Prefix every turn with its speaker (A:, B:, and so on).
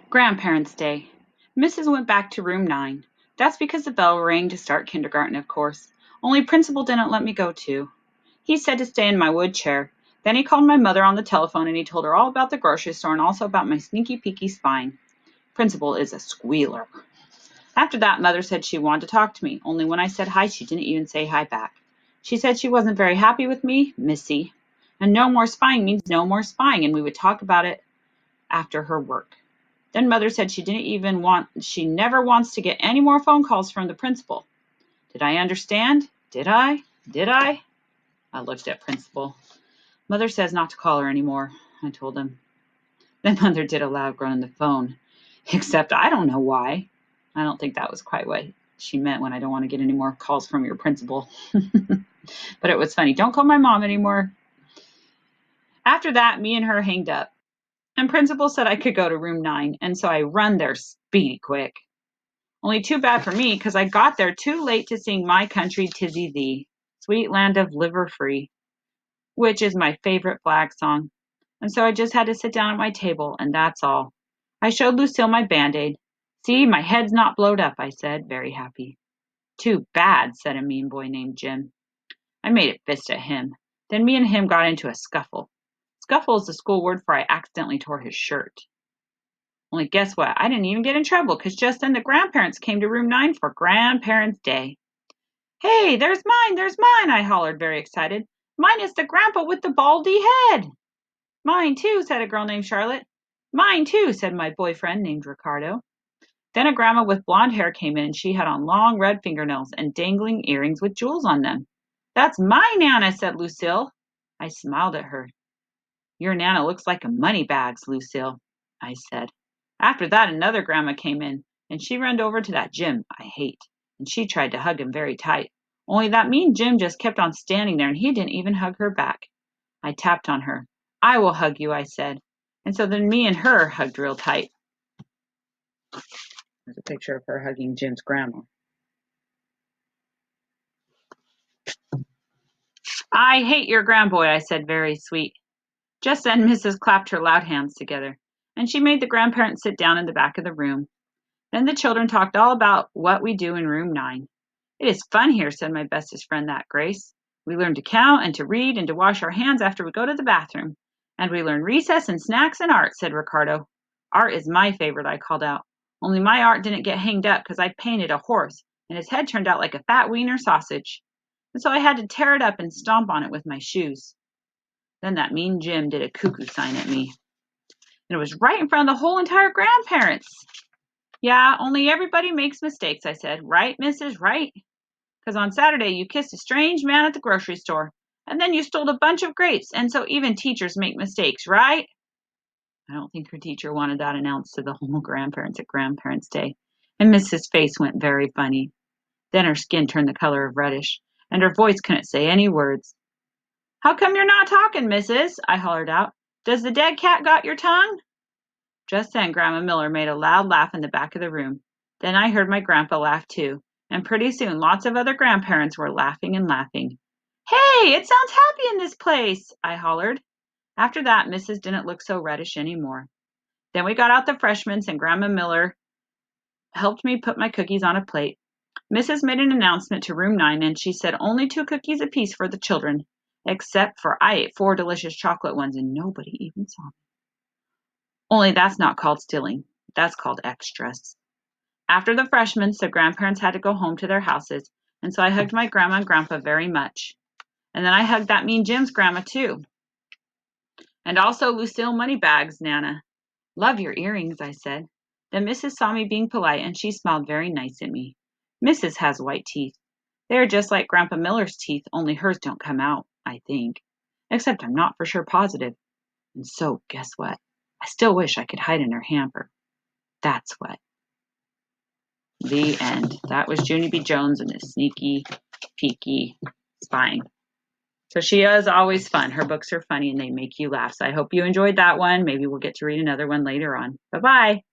A: Grandparents' Day. Mrs. went back to room 9. That's because the bell rang to start kindergarten, of course. Only Principal didn't let me go too. He said to stay in my wood chair. Then he called my mother on the telephone and he told her all about the grocery store and also about my sneaky peeky spine. Principal is a squealer. After that, Mother said she wanted to talk to me, only when I said hi, she didn't even say hi back. She said she wasn't very happy with me, Missy, and no more spying means no more spying, and we would talk about it after her work. Then Mother said she never wants to get any more phone calls from the principal. Did I understand? Did I? Did I? I looked at Principal. Mother says not to call her anymore, I told him. Then Mother did a loud groan on the phone. Except I don't know why. I don't think that was quite what she meant when I don't want to get any more calls from your principal. But it was funny. Don't call my mom anymore. After that, me and her hanged up. And Principal said I could go to room 9, and so I run there speedy quick. Only too bad for me, 'cause I got there too late to sing My Country 'Tis Thee, Sweet Land of Liver Free, which is my favorite flag song. And so I just had to sit down at my table, and that's all. I showed Lucille my Band-Aid. See, my head's not blowed up, I said, very happy. Too bad, said a mean boy named Jim. I made a fist at him. Then me and him got into a scuffle. Scuffle is the school word for I accidentally tore his shirt. Only guess what? I didn't even get in trouble, 'cause just then the grandparents came to room 9 for Grandparents' Day. Hey, there's mine, I hollered, very excited. Mine is the grandpa with the baldy head. Mine too, said a girl named Charlotte. Mine too, said my boyfriend named Ricardo. Then a grandma with blonde hair came in and she had on long red fingernails and dangling earrings with jewels on them. That's my Nana, said Lucille. I smiled at her. Your Nana looks like a money bags, Lucille, I said. After that, another grandma came in, and she ran over to that Jim I hate, and she tried to hug him very tight. Only that mean Jim just kept on standing there, and he didn't even hug her back. I tapped on her. I will hug you, I said. And so then me and her hugged real tight. There's a picture of her hugging Jim's grandma. I hate your grandboy, I said, very sweet. Just then Mrs. clapped her loud hands together, and she made the grandparents sit down in the back of the room. Then the children talked all about what we do in room 9. It is fun here, said my bestest friend, that Grace. We learn to count and to read and to wash our hands after we go to the bathroom. And we learn recess and snacks and art, said Ricardo. Art is my favorite, I called out. Only my art didn't get hanged up because I painted a horse, and his head turned out like a fat wiener sausage. And so I had to tear it up and stomp on it with my shoes. Then that mean Jim did a cuckoo sign at me. And it was right in front of the whole entire grandparents. Yeah, only everybody makes mistakes, I said. Right, Mrs. Right? Because on Saturday you kissed a strange man at the grocery store, and then you stole a bunch of grapes, and so even teachers make mistakes, right? I don't think her teacher wanted that announced to the whole grandparents at Grandparents' Day, and Mrs. Face went very funny. Then her skin turned the color of reddish, and her voice couldn't say any words. How come you're not talking, Mrs.? I hollered out. Does the dead cat got your tongue? Just then Grandma Miller made a loud laugh in the back of the room. Then I heard my grandpa laugh too, and pretty soon lots of other grandparents were laughing and laughing. Hey, it sounds happy in this place, I hollered. After that, Mrs. didn't look so reddish anymore. Then we got out the freshmens and Grandma Miller helped me put my cookies on a plate. Mrs. made an announcement to room 9 and she said only 2 cookies apiece for the children, except for I ate 4 delicious chocolate ones and nobody even saw me. Only that's not called stealing. That's called extras. After the freshmen, the grandparents had to go home to their houses, and so I hugged my grandma and grandpa very much. And then I hugged that mean Jim's grandma too. And also Lucille Moneybags' Nana. Love your earrings, I said. Then Mrs. saw me being polite, and she smiled very nice at me. Mrs. has white teeth. They are just like Grandpa Miller's teeth, only hers don't come out, I think. Except I'm not for sure positive. And so, guess what? I still wish I could hide in her hamper. That's what. The end. That was Junie B. Jones and his sneaky, peeky spying. So she is always fun. Her books are funny and they make you laugh. So I hope you enjoyed that one. Maybe we'll get to read another one later on. Bye-bye.